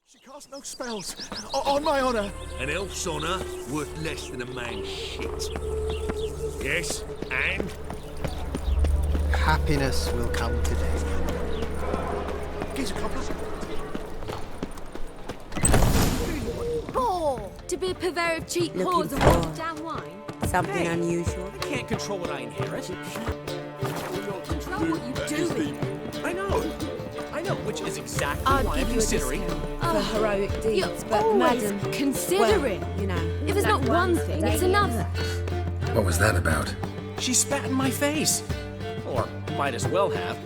She casts no spells. On my honor. An elf's honor worth less than a man's shit. Yes, and? Happiness will come today. Geezer cobblers. Oh, to be a purveyor of cheap Looking whores and for- watered down wine? Something unusual. I can't control what I inherit. Control what you do. I know, which is exactly I'd why I'm give you a considering. discount for heroic deeds, You're but always madam, considering. well, you know, If it's not one thing, it's another. What was that about? She spat in my face. Or might as well have.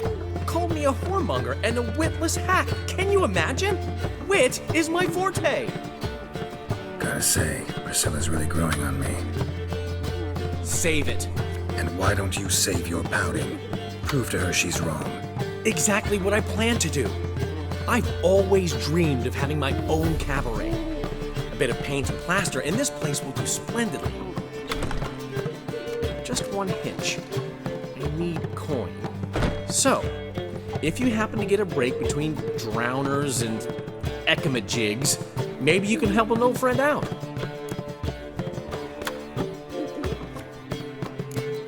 Called me a whoremonger and a witless hack. Can you imagine? Wit is my forte. Gotta say, Priscilla's really growing on me. Save it. And why don't you save your pouting? Prove to her she's wrong. Exactly what I plan to do. I've always dreamed of having my own cabaret. A bit of paint and plaster, and this place will do splendidly. Just one hitch. I need coin. So, if you happen to get a break between drowners and ekamajigs, maybe you can help an old friend out.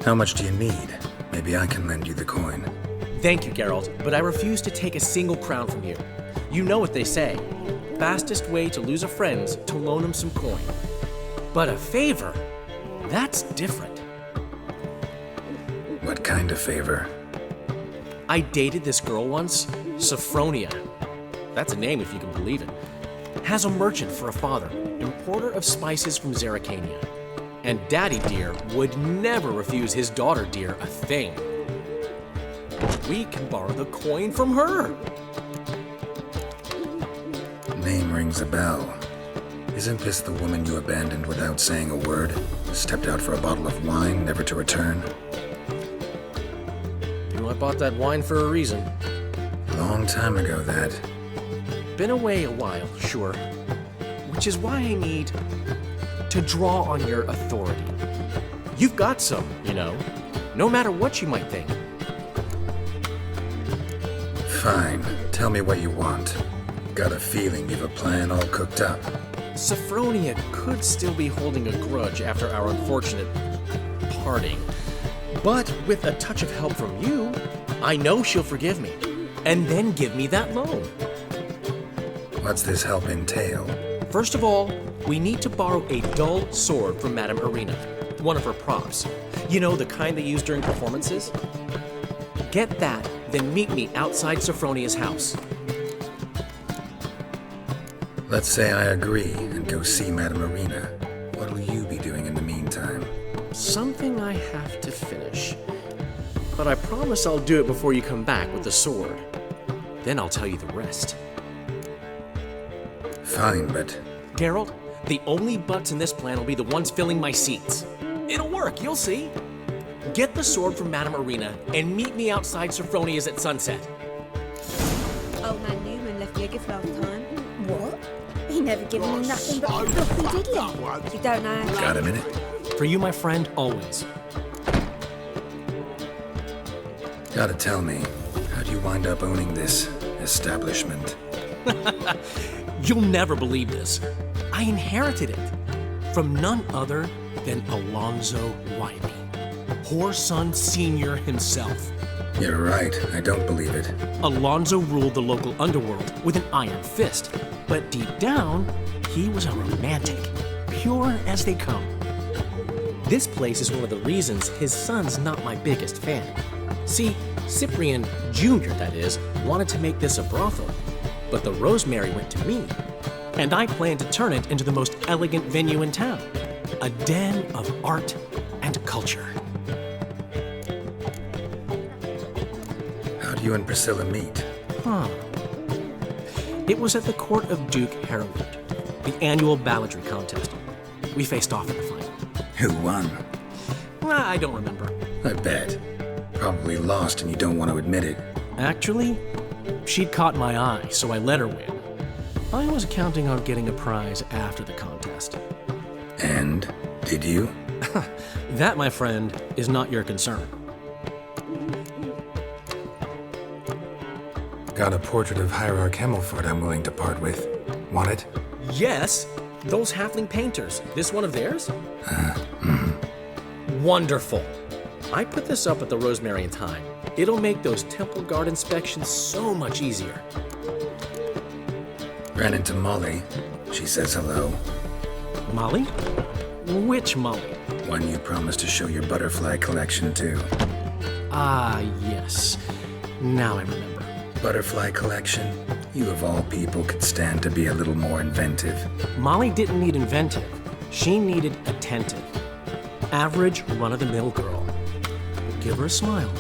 How much do you need? Maybe I can lend you the coin. Thank you, Geralt, but I refuse to take a single crown from you. You know what they say. Fastest way to lose a friend's to loan him some coin. But a favor? That's different. What kind of favor? I dated this girl once, Sophronia. That's a name if you can believe it. Has a merchant for a father, importer of spices from Zerrikania. And Daddy Dear would never refuse his daughter Dear a thing. We can borrow the coin from her. Name rings a bell. Isn't this the woman you abandoned without saying a word? Stepped out for a bottle of wine, never to return? You know, I bought that wine for a reason. Long time ago, that. Been away a while, sure. Which is why I need to draw on your authority. You've got some, you know, no matter what you might think. Fine. Tell me what you want. Got a feeling you've a plan all cooked up. Sophronia could still be holding a grudge after our unfortunate parting. But with a touch of help from you, I know she'll forgive me, and then give me that loan. What's this help entail? First of all, we need to borrow a dull sword from Madame Arena, one of her props. You know, the kind they use during performances? Get that, then meet me outside Sophronia's house. Let's say I agree and go see Madame Arena. What'll you be doing in the meantime? Something I have to finish. But I promise I'll do it before you come back with the sword. Then I'll tell you the rest. Fine, but Geralt, the only butts in this plan will be the ones filling my seats. It'll work, you'll see. Get the sword from Madame Arena and meet me outside Sophronia's at sunset. old man Newman left you a gift last time. What? He never given me nothing but fluffy diddly. You don't know. got a minute? For you, my friend, always. Gotta tell me, how'd you wind up owning this establishment? You'll never believe this. I inherited it from none other than Alonzo Wiley, Whoreson Sr. himself. You're right, I don't believe it. Alonzo ruled the local underworld with an iron fist, but deep down, he was a romantic, pure as they come. This place is one of the reasons his son's not my biggest fan. See, Cyprian Jr., that is, wanted to make this a brothel, but the Rosemary went to me, and I plan to turn it into the most elegant venue in town, a den of art and culture. How'd you and Priscilla meet? It was at the court of Duke Harold, the annual balladry contest. We faced off in the final. Who won? I don't remember. I bet. Probably lost and you don't want to admit it. Actually, she'd caught my eye, so I let her win. I was counting on getting a prize after the contest. And? Did you? That, my friend, is not your concern. Got a portrait of Hierarch Himmelford I'm willing to part with. Want it? Yes, those halfling painters. This one of theirs? Wonderful. I put this up at the Rosemary and Thyme. It'll make those temple guard inspections so much easier. Ran into Molly. She says hello. Molly? Which Molly? One you promised to show your butterfly collection to. Ah, yes. Now I remember. Butterfly collection? You of all people could stand to be a little more inventive. Molly didn't need inventive. She needed attentive. Average, run-of-the-mill girl. Give her a smile.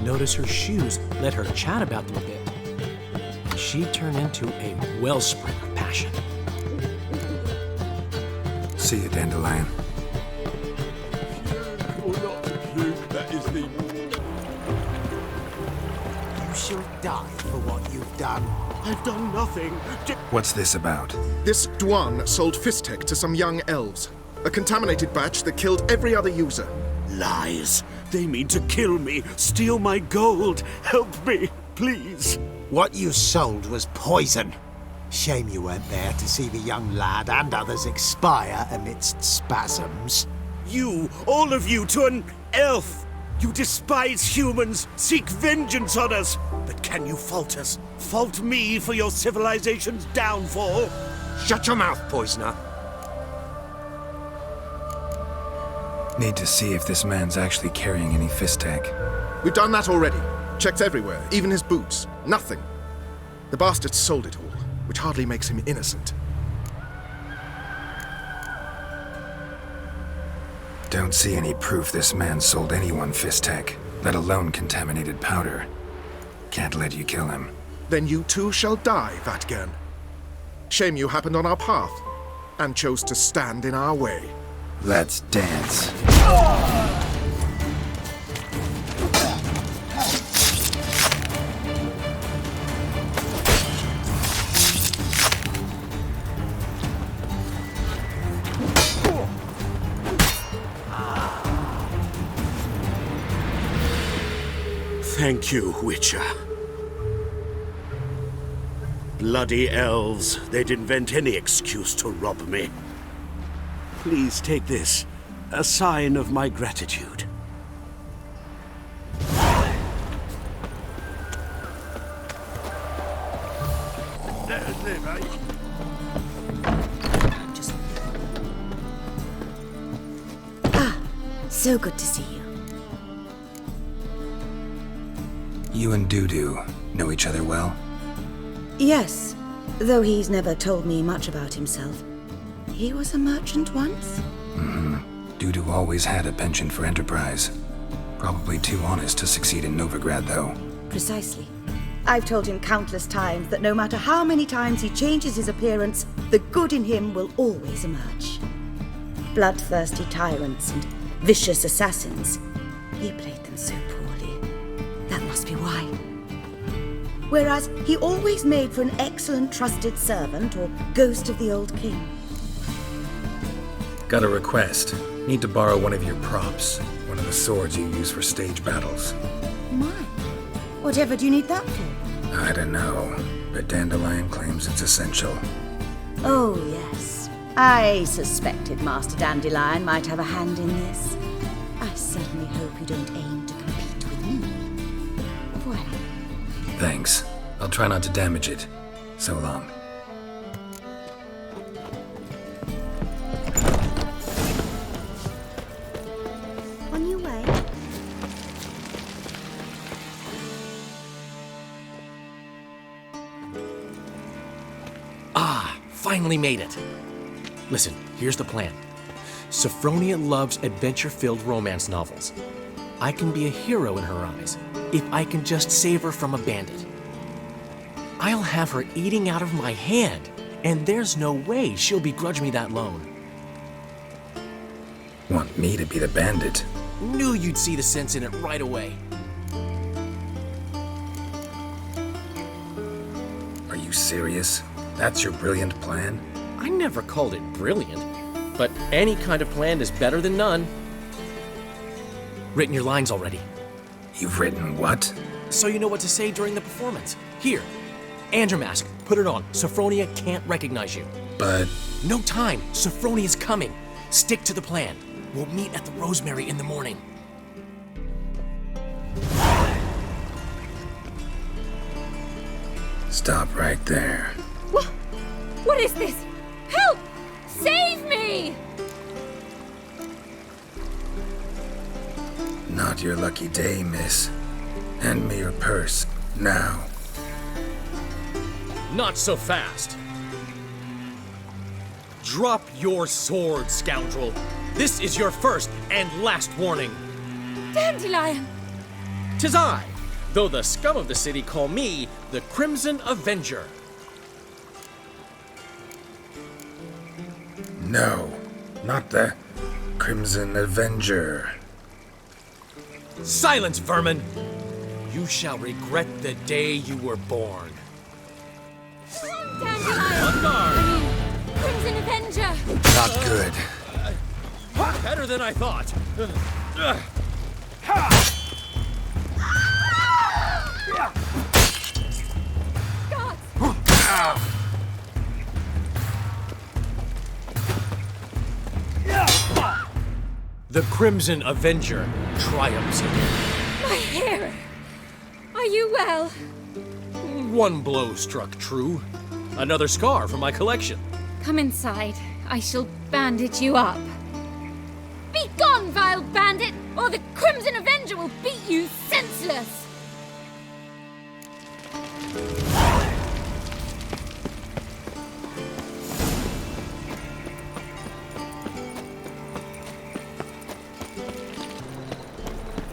Notice her shoes. Let her chat about them a bit. And she'd turn into a wellspring of passion. See you, Dandelion. You shall die for what you've done. I've done nothing. What's this about? This Dwan sold Fistek to some young elves. A contaminated batch that killed every other user. Lies. They mean to kill me, steal my gold. Help me, please. What you sold was poison. Shame you weren't there to see the young lad and others expire amidst spasms. You, all of you, to an elf. You despise humans, seek vengeance on us. But can you fault us? Fault me for your civilization's downfall? Shut your mouth, poisoner. Need to see if this man's actually carrying any Fistek. We've done that already. Checked everywhere, even his boots. Nothing. The bastard sold it all, which hardly makes him innocent. Don't see any proof this man sold anyone Fistek, let alone contaminated powder. Can't let you kill him. Then you too shall die, Vatgern. Shame you happened on our path, and chose to stand in our way. Let's dance. Thank you, Witcher. Bloody elves. They'd invent any excuse to rob me. Please take this, a sign of my gratitude. Let us live, eh? So good to see you. You and Dudu know each other well? Yes, though he's never told me much about himself. He was a merchant once? Dudu always had a penchant for enterprise. Probably too honest to succeed in Novigrad, though. Precisely. I've told him countless times that no matter how many times he changes his appearance, the good in him will always emerge. Bloodthirsty tyrants and vicious assassins. He played them so poorly. That must be why. Whereas he always made for an excellent trusted servant or ghost of the old king. Got a request. Need to borrow one of your props. One of the swords you use for stage battles. My, whatever do you need that for? I don't know, but Dandelion claims it's essential. Oh, yes. I suspected Master Dandelion might have a hand in this. I certainly hope you don't aim to compete with me. Voilà. Thanks. I'll try not to damage it. So long. On your way. Finally made it. Listen, here's the plan. Sophronia loves adventure-filled romance novels. I can be a hero in her eyes if I can just save her from a bandit. I'll have her eating out of my hand, and there's no way she'll begrudge me that loan. Want me to be the bandit? Knew you'd see the sense in it right away. Are you serious? That's your brilliant plan? I never called it brilliant, but any kind of plan is better than none. Written your lines already, You've written what? so you know what to say during the performance. Here, and your mask. Put it on. Sophronia can't recognize you. But No time. Sophronia's coming. Stick to the plan. We'll meet at the Rosemary in the morning. stop right there. What is this? Help! Save me! Not your lucky day, miss. Hand me your purse, now. Not so fast. Drop your sword, scoundrel. This is your first and last warning. Dandelion! 'Tis I, though the scum of the city call me the Crimson Avenger. No, not the Crimson Avenger. Silence, vermin! You shall regret the day you were born. Dandelion! On guard! I mean, Crimson Avenger! Not good. Better than I thought. God! The Crimson Avenger triumphs again. My hero! Are you well? One blow struck true. Another scar from my collection. Come inside. I shall bandage you up. Be gone, vile bandit, or the Crimson Avenger will beat you senseless!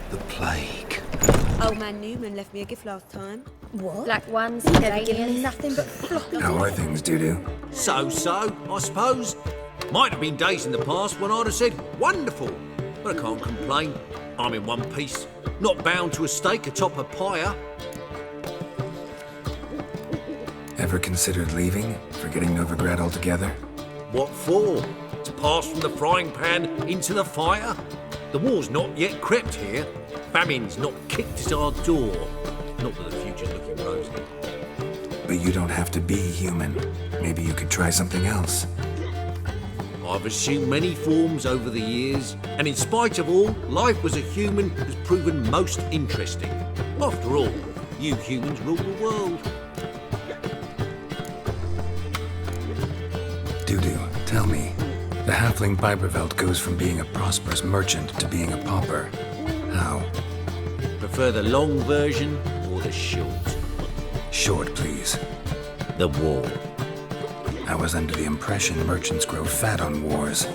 The plague. Old man Newman left me a gift last time. What? Black ones, Never given me nothing but floppy. How are things, Doo-Doo? So, I suppose. Might have been days in the past when I'd have said, wonderful. But I can't complain. I'm in one piece. Not bound to a stake atop a pyre. Ever considered leaving? Forgetting Novigrad altogether? What for? To pass from the frying pan into the fire? The war's not yet crept here. Famine's not kicked at our door. Not that the future's looking rosy. But you don't have to be human. Maybe you could try something else. I've assumed many forms over the years, and in spite of all, life as a human has proven most interesting. After all, you humans rule the world. Doo-Doo, tell me. The halfling Biberveld goes from being a prosperous merchant to being a pauper. How? Prefer the long version or the short? Short, please. The war. I was under the impression merchants grow fat on wars.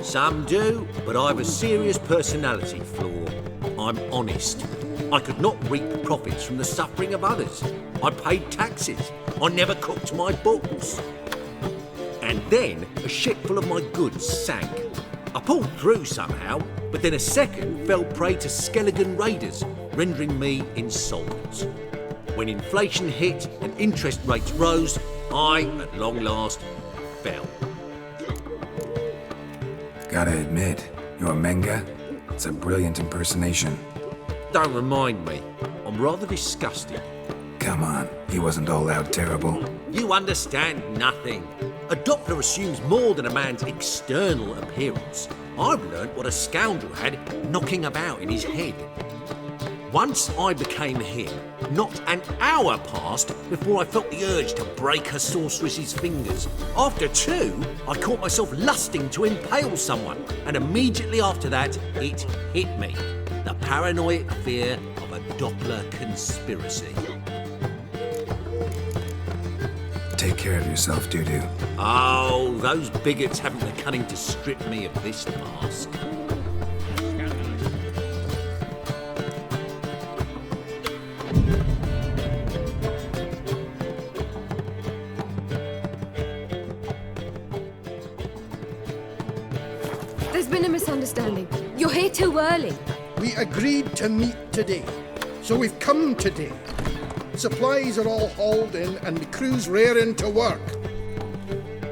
Some do, but I've a serious personality flaw. I'm honest. I could not reap profits from the suffering of others. I paid taxes. I never cooked my books. And then a ship full of my goods sank. I pulled through somehow, but then a second fell prey to skeleton raiders, rendering me insolvent. When inflation hit and interest rates rose, I, at long last, fell. Gotta admit, your Menga? It's a brilliant impersonation. Don't remind me. I'm rather disgusted. Come on, he wasn't all out terrible. You understand nothing. A doctor assumes more than a man's external appearance. I've learnt what a scoundrel had knocking about in his head. Once I became him, not an hour passed before I felt the urge to break a sorceress's fingers. After two, I caught myself lusting to impale someone, and immediately after that, it hit me. The paranoid fear of a Doppler conspiracy. Take care of yourself, Doo-Doo. Oh, those bigots haven't the cunning to strip me of this mask. There's been a misunderstanding. You're here too early. We agreed to meet today, so we've come today. Supplies are all hauled in and the crew's raring to work.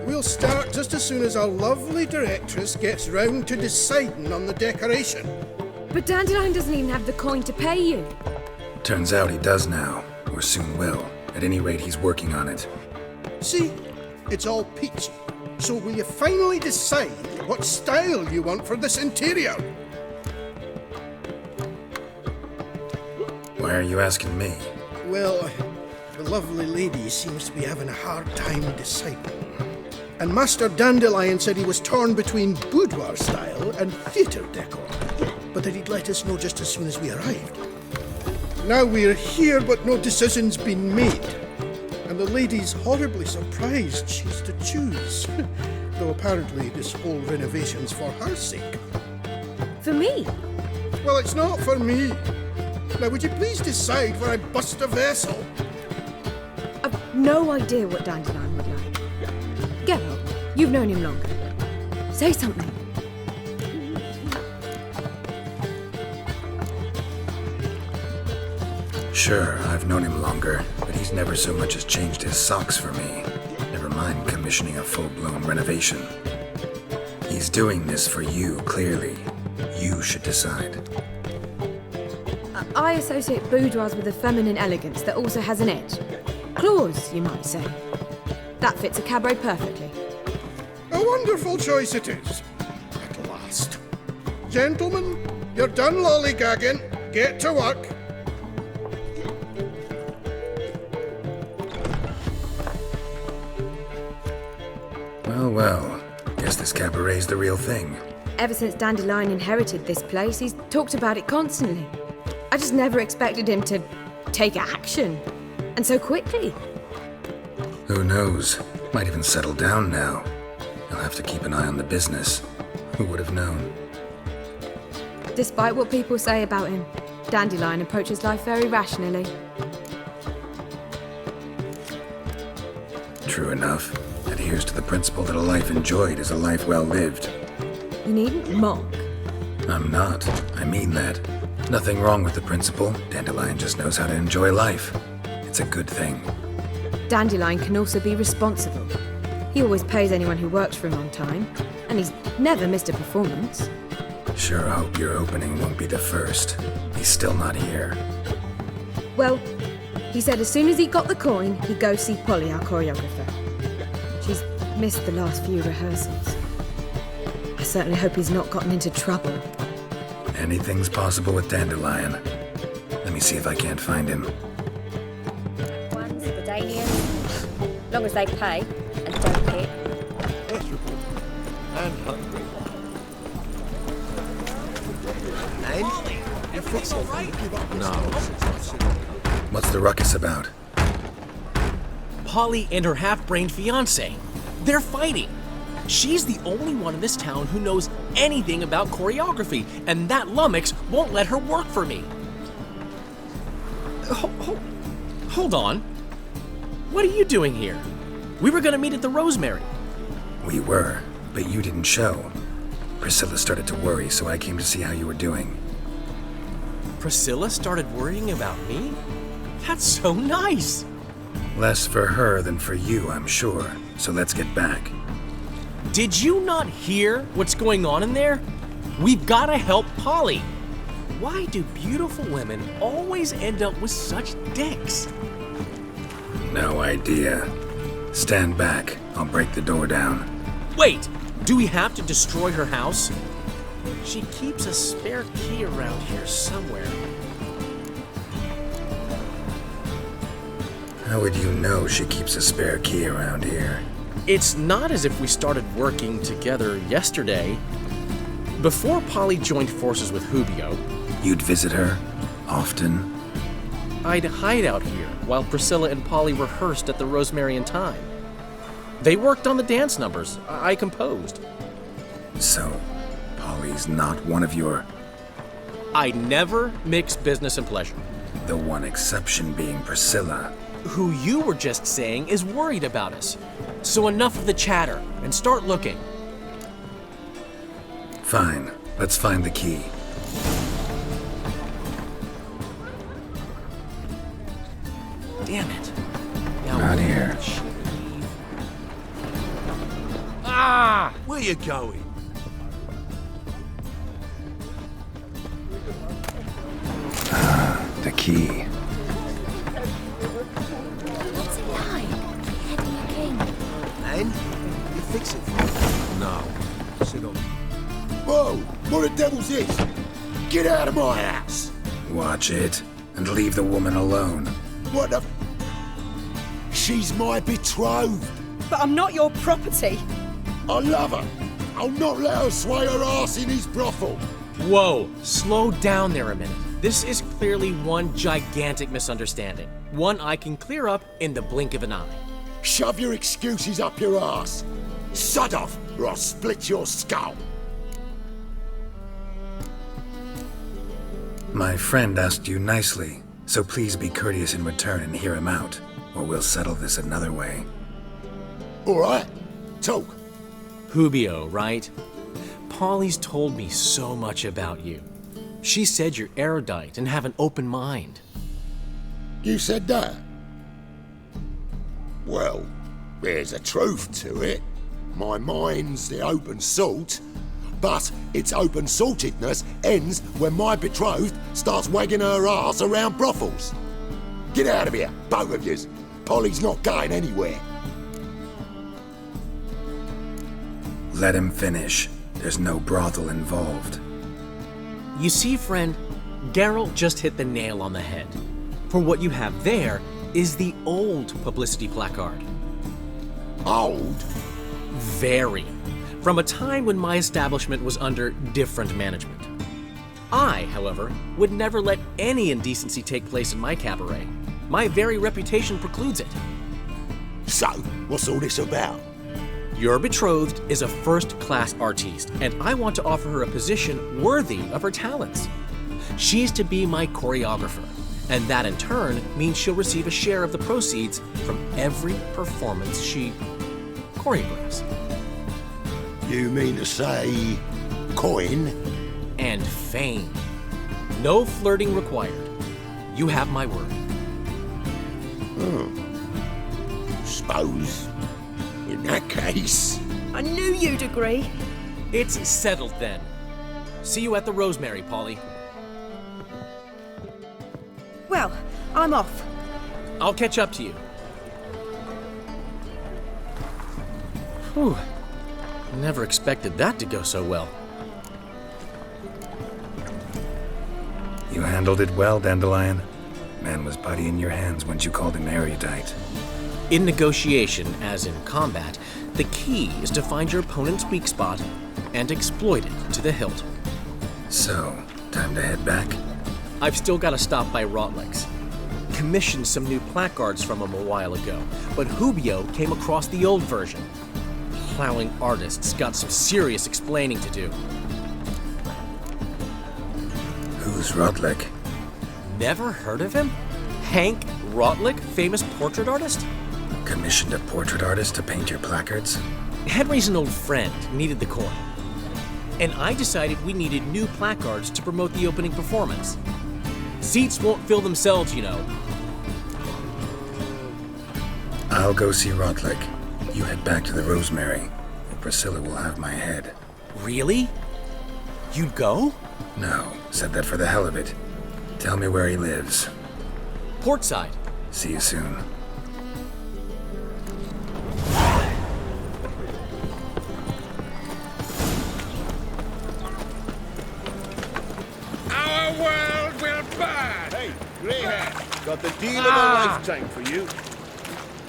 We'll start just as soon as our lovely directress gets round to deciding on the decoration. But Dandelion doesn't even have the coin to pay you. Turns out he does now, or soon will. At any rate, he's working on it. See, it's all peachy. So will you finally decide what style you want for this interior? Why are you asking me? Well, the lovely lady seems to be having a hard time deciding. And Master Dandelion said he was torn between boudoir style and theatre decor, but that he'd let us know just as soon as we arrived. Now we're here, but no decision's been made. And the lady's horribly surprised she's to choose. Though apparently this whole renovation's for her sake. For me? Well, it's not for me. Now, would you please decide where I bust a vessel? I've no idea what Dandelion would like. Geralt, you've known him longer. Say something. Sure, I've known him longer, but he's never so much as changed his socks for me. Never mind commissioning a full-blown renovation. He's doing this for you, clearly. You should decide. I associate boudoirs with a feminine elegance that also has an edge. Claws, you might say. That fits a cabaret perfectly. A wonderful choice it is. At last. Gentlemen, you're done lollygagging. Get to work. Well, guess this cabaret's the real thing. Ever since Dandelion inherited this place, he's talked about it constantly. I just never expected him to take action. And so quickly. Who knows? Might even settle down now. He'll have to keep an eye on the business. Who would have known? Despite what people say about him, Dandelion approaches life very rationally. True enough. Adheres to the principle that a life enjoyed is a life well lived. You needn't mock. I'm not. I mean that. Nothing wrong with the principle. Dandelion just knows how to enjoy life. It's a good thing. Dandelion can also be responsible. He always pays anyone who works for him on time, and he's never missed a performance. Sure hope your opening won't be the first. He's still not here. Well, he said as soon as he got the coin, he'd go see Polly, our choreographer. She's missed the last few rehearsals. I certainly hope he's not gotten into trouble. Anything's possible with Dandelion. Let me see if I can't find him. One's Bedanians, long as they pay and don't hit. Pleasurable and hungry. And? You fix it right? No. What's the ruckus about? Polly and her half-brained fiancé. They're fighting. She's the only one in this town who knows anything about choreography, and that lummox won't let her work for me. Hold on. What are you doing here? We were gonna meet at the Rosemary. We were, but you didn't show. Priscilla started to worry, so I came to see how you were doing. Priscilla started worrying about me? That's so nice. Less for her than for you, I'm sure. So let's get back. Did you not hear what's going on in there? We've got to help Polly. Why do beautiful women always end up with such dicks? No idea. Stand back. I'll break the door down. Wait, do we have to destroy her house? She keeps a spare key around here somewhere. How would you know she keeps a spare key around here? It's not as if we started working together yesterday. Before Polly joined forces with Hubio, You'd visit her? Often? I'd hide out here while Priscilla and Polly rehearsed at the Rosemary and Thyme. They worked on the dance numbers I composed. So, Polly's not one of your... I never mix business and pleasure. The one exception being Priscilla. Who you were just saying is worried about us. So enough of the chatter and start looking. Fine. Let's find the key. Damn it. Now Not here. Ah! Where you going? The key. What's it like? Heading a king. man. You fix it for me. No. Sit up. Whoa! What the devil's this? Get out of my house! Watch it, and leave the woman alone. What the... She's my betrothed. But I'm not your property. I love her. I'll not let her sway her ass in his brothel. Whoa, slow down there a minute. This is clearly one gigantic misunderstanding. One I can clear up in the blink of an eye. Shove your excuses up your ass. Sod off, or I'll split your skull. My friend asked you nicely, so please be courteous in return and hear him out, or we'll settle this another way. All right, talk. Hubio, right? Polly's told me so much about you. She said you're erudite and have an open mind. You said that? Well, there's a truth to it. My mind's the open salt, but its open saltedness ends when my betrothed starts wagging her ass around brothels. Get out of here, both of yous. Polly's not going anywhere. Let him finish. There's no brothel involved. You see, friend, Geralt just hit the nail on the head. For what you have there is the old publicity placard. Old? Very. From a time when my establishment was under different management. I, however, would never let any indecency take place in my cabaret. My very reputation precludes it. So, what's all this about? Your betrothed is a first-class artiste, and I want to offer her a position worthy of her talents. She's to be my choreographer, and that in turn means she'll receive a share of the proceeds from every performance she choreographs. You mean to say... coin? And fame. No flirting required. You have my word. Suppose... in that case... I knew you'd agree. It's settled then. See you at the Rosemary, Polly. Well, I'm off. I'll catch up to you. Whew. Never expected that to go so well. You handled it well, Dandelion. Man was putty in your hands once you called him erudite. In negotiation, as in combat, the key is to find your opponent's weak spot and exploit it to the hilt. So, time to head back? I've still got to stop by Rotlick's. Commissioned some new placards from him a while ago, but Hubio came across the old version. Plowing artists got some serious explaining to do. Who's Rotlick? Never heard of him? Hank Rotlick, famous portrait artist? Commissioned a portrait artist to paint your placards? Henry's an old friend, needed the coin. And I decided we needed new placards to promote the opening performance. Seats won't fill themselves, you know. I'll go see Rotlick. You head back to the Rosemary, and Priscilla will have my head. Really? You'd go? No, said that for the hell of it. Tell me where he lives. Portside. See you soon. Our world will burn! Hey, greyhead, got the deal of a lifetime for you.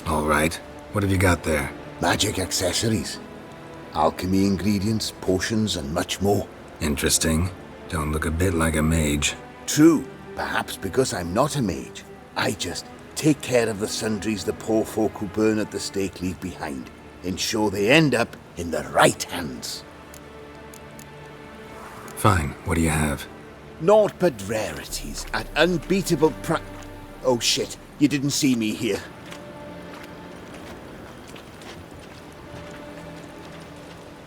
All right. What have you got there? Magic accessories. Alchemy ingredients, potions, and much more. Interesting. Don't look a bit like a mage. True. Perhaps because I'm not a mage. I just take care of the sundries the poor folk who burn at the stake leave behind. Ensure they end up in the right hands. Fine. What do you have? Naught but rarities at unbeatable Oh shit, you didn't see me here.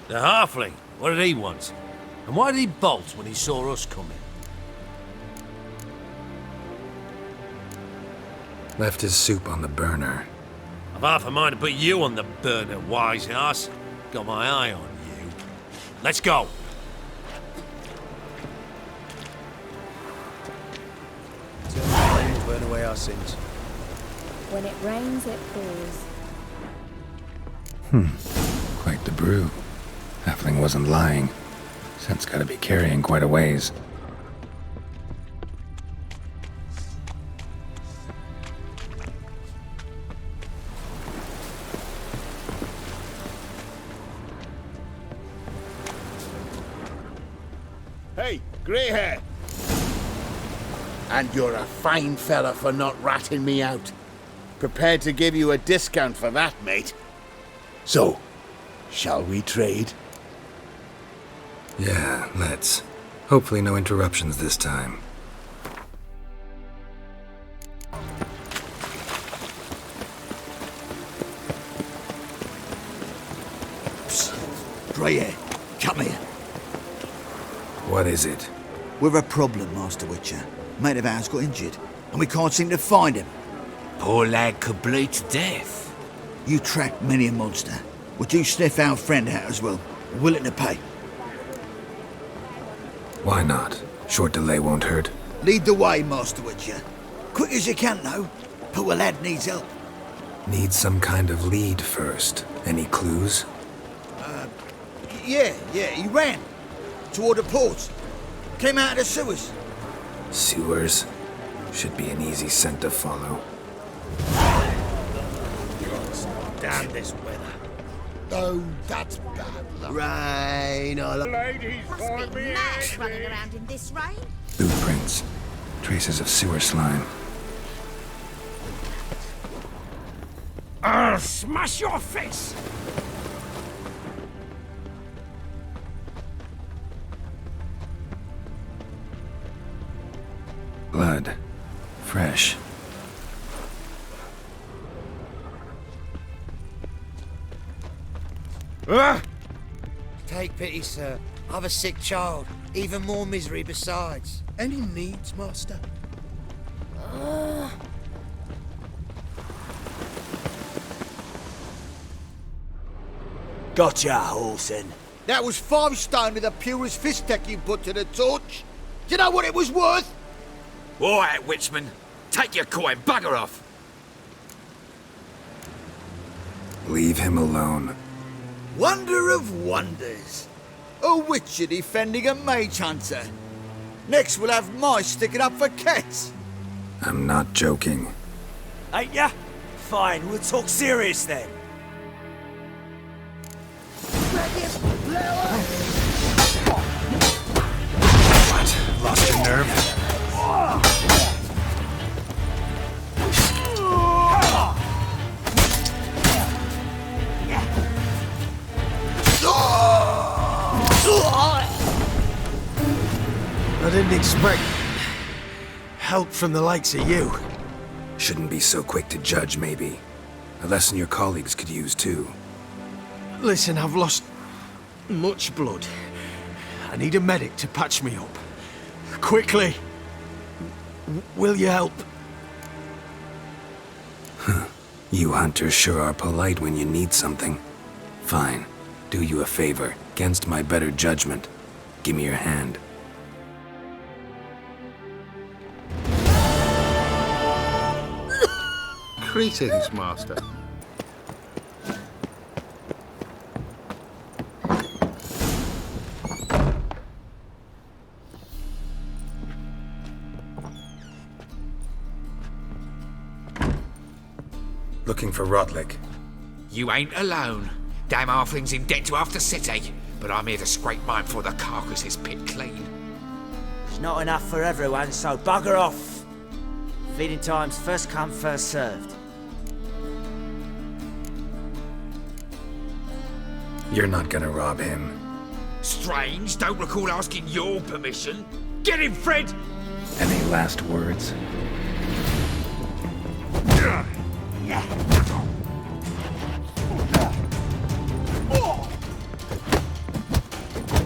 The halfling, what did he want? And why did he bolt when he saw us coming? Left his soup on the burner. I've half a mind to put you on the burner, wise ass. Got my eye on you. Let's go. Burn away our sins. When it rains, it pours. Quite the brew. Halfling wasn't lying. Scent's gotta be carrying quite a ways. Hey, grey hair! And you're a fine fella for not ratting me out. Prepared to give you a discount for that, mate. So, shall we trade? Yeah, let's. Hopefully no interruptions this time. Psst. Grey hair, come here. What is it? We've a problem, Master Witcher. Mate of ours got injured, and we can't seem to find him. Poor lad could bleed to death. You tracked many a monster. Would you sniff our friend out as well? Willing to pay? Why not? Short delay won't hurt. Lead the way, Master Witcher. Quick as you can, though. Poor lad needs help. Need some kind of lead first. Any clues? Yeah, he ran. Toward the port. Came out of the sewers. Sewers? Should be an easy scent to follow. Damn this weather. Oh, that's bad luck. Rain, Ladies, Must be mad running around in this rain. Boot prints. Traces of sewer slime. I'll smash your face! Blood. Fresh. Take pity, sir. I've a sick child. Even more misery besides. Any needs, Master? Gotcha, Horson. That was 5 stone with the purest fist tech you put to the torch. Do you know what it was worth? All right, Witchman. Take your coin, bugger off. Leave him alone. Wonder of wonders. A Witcher defending a mage hunter. Next we'll have mice sticking up for cats. I'm not joking. Ain't ya? Fine, we'll talk serious then. What? Lost your nerve? I didn't expect help from the likes of you. Shouldn't be so quick to judge, maybe. A lesson your colleagues could use, too. Listen, I've lost much blood. I need a medic to patch me up. Quickly. Will you help? You hunters sure are polite when you need something. Fine. Do you a favor, against my better judgment. Give me your hand. Greetings, Master. Looking for Rotlick. You ain't alone. Damn halfling's in debt to half the city, but I'm here to scrape mine before the carcass is pit clean. It's not enough for everyone, so bugger off. Feeding time's first come, first served. You're not gonna rob him. Strange, don't recall asking your permission. Get him, Fred! Any last words?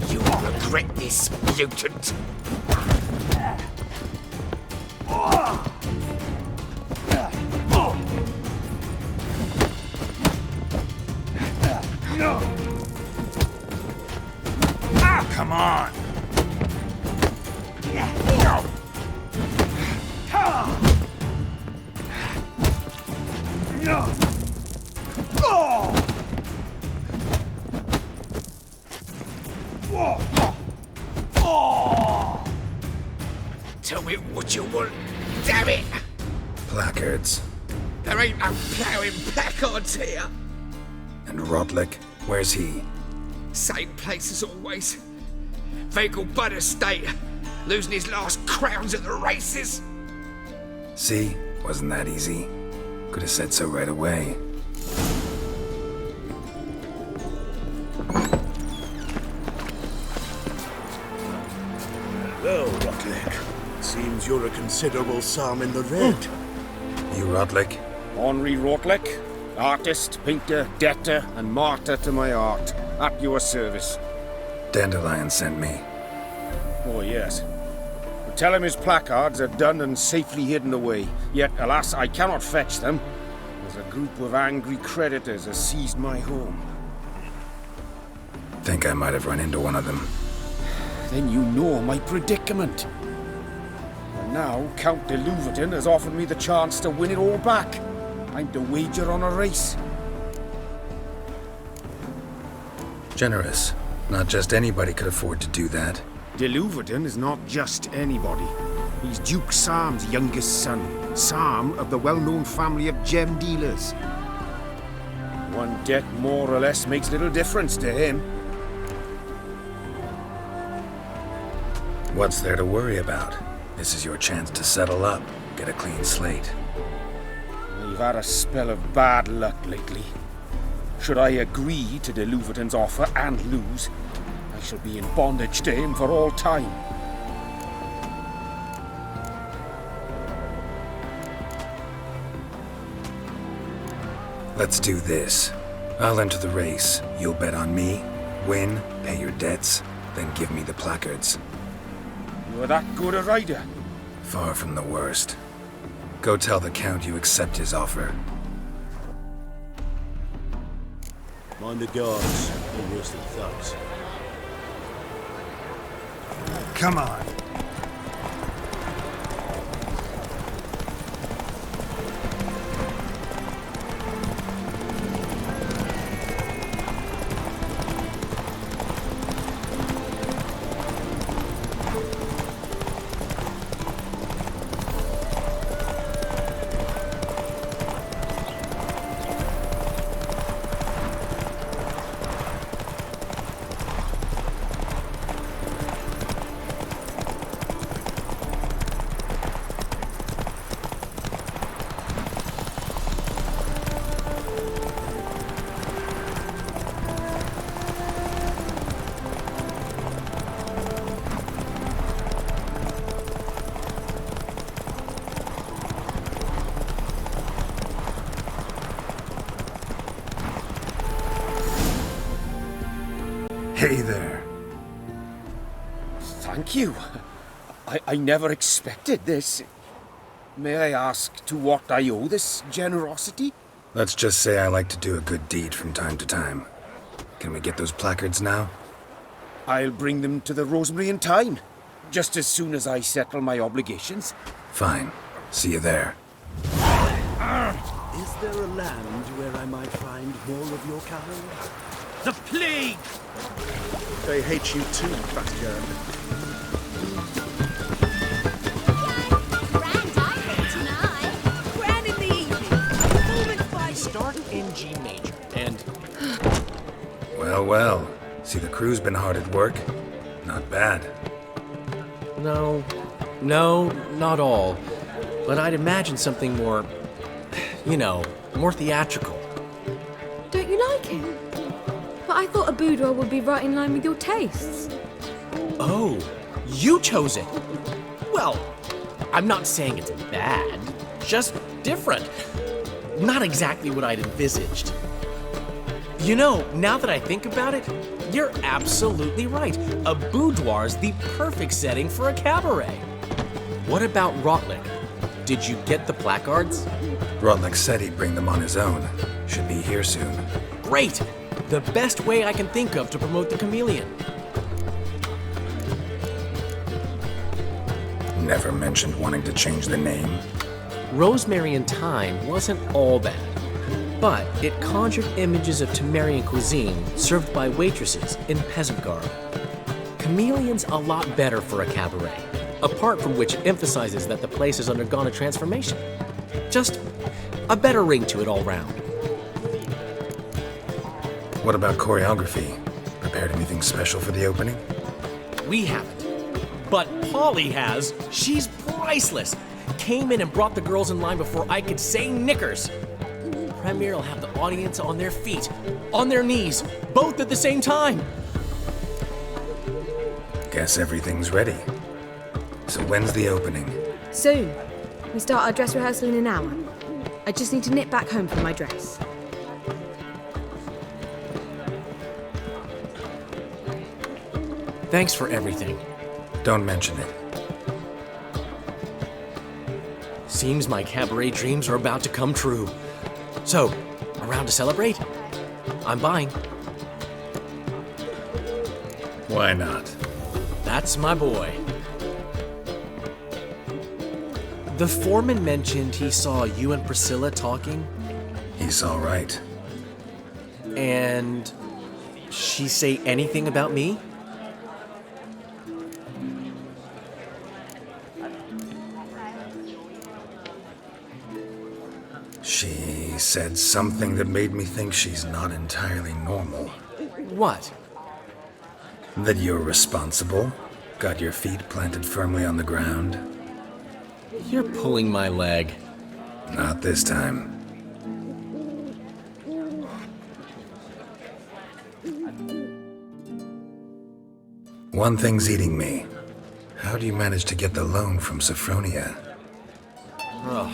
You'll regret this, mutant. Come on. Tell me what you want. Damn it! Placards. There ain't no ploughing placards here. And Rotlick, where's he? Same place as always. Vehicle Bud Estate. Losing his last crowns at the races. See? Wasn't that easy? Could have said so right away. Hello, Rotlick. Seems you're a considerable sum in the red. You Rotlick? Henri Rotlick, artist, painter, debtor, and martyr to my art. At your service. Dandelion sent me. Oh, yes. Tell him his placards are done and safely hidden away. Yet, alas, I cannot fetch them, as a group of angry creditors has seized my home. Think I might have run into one of them. Then you know my predicament. And now, Count de Louverton has offered me the chance to win it all back. I'm to wager on a race. Generous. Not just anybody could afford to do that. De Louverton is not just anybody. He's Duke Sam's youngest son. Sam of the well-known family of gem dealers. One debt more or less makes little difference to him. What's there to worry about? This is your chance to settle up, get a clean slate. We've had a spell of bad luck lately. Should I agree to de Louverton's offer and lose, I shall be in bondage to him for all time. Let's do this. I'll enter the race. You'll bet on me, win, pay your debts, then give me the placards. You're that good a rider? Far from the worst. Go tell the Count you accept his offer. Mind the guards. They're worse than thugs. Come on. Hey there. Thank you. I never expected this. May I ask to what I owe this generosity? Let's just say I like to do a good deed from time to time. Can we get those placards now? I'll bring them to the Rosemary in time, just as soon as I settle my obligations. Fine. See you there. Is there a land where I might find more of your kind? The plague! They hate you too, bastard. Grand item tonight. Grand in the evening. Performance by We start in G major, and... Well, well. See, the crew's been hard at work. Not bad. No, not all. But I'd imagine something more, more theatrical. Don't you like him? But I thought a boudoir would be right in line with your tastes. Oh, you chose it. Well, I'm not saying it's bad, just different. Not exactly what I'd envisaged. Now that I think about it, you're absolutely right. A boudoir's the perfect setting for a cabaret. What about Rotlick? Did you get the placards? Rotlick said he'd bring them on his own. Should be here soon. Great! The best way I can think of to promote the chameleon. Never mentioned wanting to change the name. Rosemary in Time wasn't all bad, but it conjured images of Temerian cuisine served by waitresses in peasant garb. Chameleon's a lot better for a cabaret. A part from which emphasizes that the place has undergone a transformation. Just a better ring to it all round. What about choreography? Prepared anything special for the opening? We haven't. But Polly has. She's priceless. Came in and brought the girls in line before I could say knickers. Premiere will have the audience on their feet, on their knees, both at the same time. Guess everything's ready. So when's the opening? Soon. We start our dress rehearsal in an hour. I just need to nip back home for my dress. Thanks for everything. Don't mention it. Seems my cabaret dreams are about to come true. So, around to celebrate? I'm buying. Why not? That's my boy. The foreman mentioned he saw you and Priscilla talking. He's all right. And she say anything about me? She said something that made me think she's not entirely normal. What? That you're responsible, got your feet planted firmly on the ground. You're pulling my leg. Not this time. One thing's eating me. How do you manage to get the loan from Sophronia? Oh,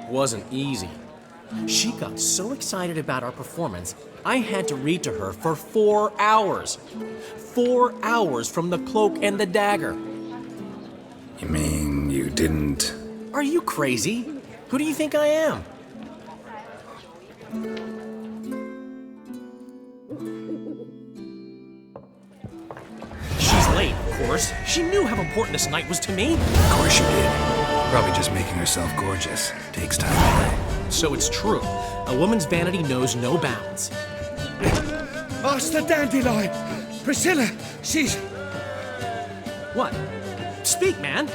wasn't easy. She got so excited about our performance, I had to read to her for 4 hours. 4 hours from the Cloak and the Dagger. You mean you didn't... Are you crazy? Who do you think I am? She's late, of course. She knew how important this night was to me. Of course she did. Probably just making herself gorgeous. Takes time anyway. So it's true. A woman's vanity knows no bounds. Master Dandelion! Priscilla, she's... What? Speak, man.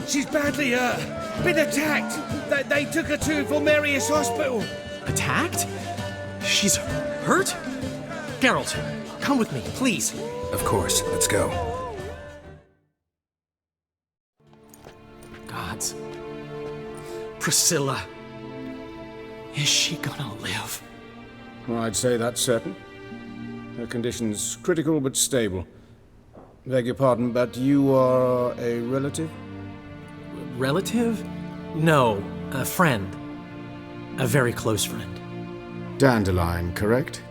She's badly, been attacked. They took her to Vulmerius Hospital. Attacked? She's hurt? Geralt, come with me, please. Of course, let's go. Gods. Priscilla. Is she gonna live? Well, I'd say that's certain. Her condition's critical but stable. Beg your pardon, but you are a relative? Relative? No, a friend. A very close friend. Dandelion, correct?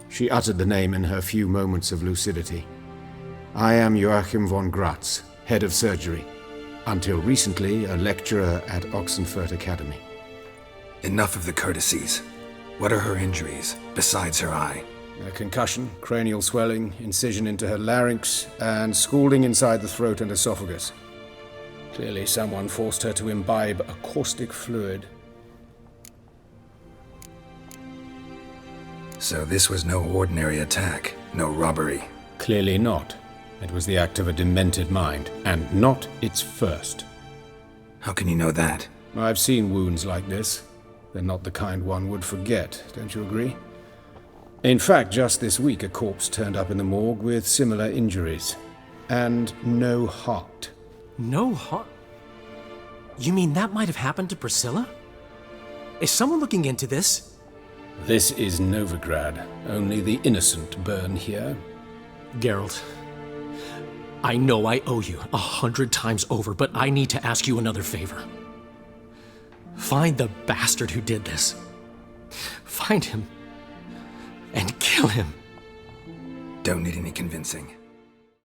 She uttered the name in her few moments of lucidity. I am Joachim von Gratz, head of surgery. Until recently, a lecturer at Oxenfurt Academy. Enough of the courtesies. What are her injuries, besides her eye? A concussion, cranial swelling, incision into her larynx, and scalding inside the throat and esophagus. Clearly someone forced her to imbibe a caustic fluid. So this was no ordinary attack, no robbery. Clearly not. It was the act of a demented mind, and not its first. How can you know that? I've seen wounds like this. They're not the kind one would forget, don't you agree? In fact, just this week a corpse turned up in the morgue with similar injuries. And no heart. No heart? You mean that might have happened to Priscilla? Is someone looking into this? This is Novigrad. Only the innocent burn here. Geralt, I know I owe you 100 times over, but I need to ask you another favor. Find the bastard who did this. Find him and kill him. Don't need any convincing.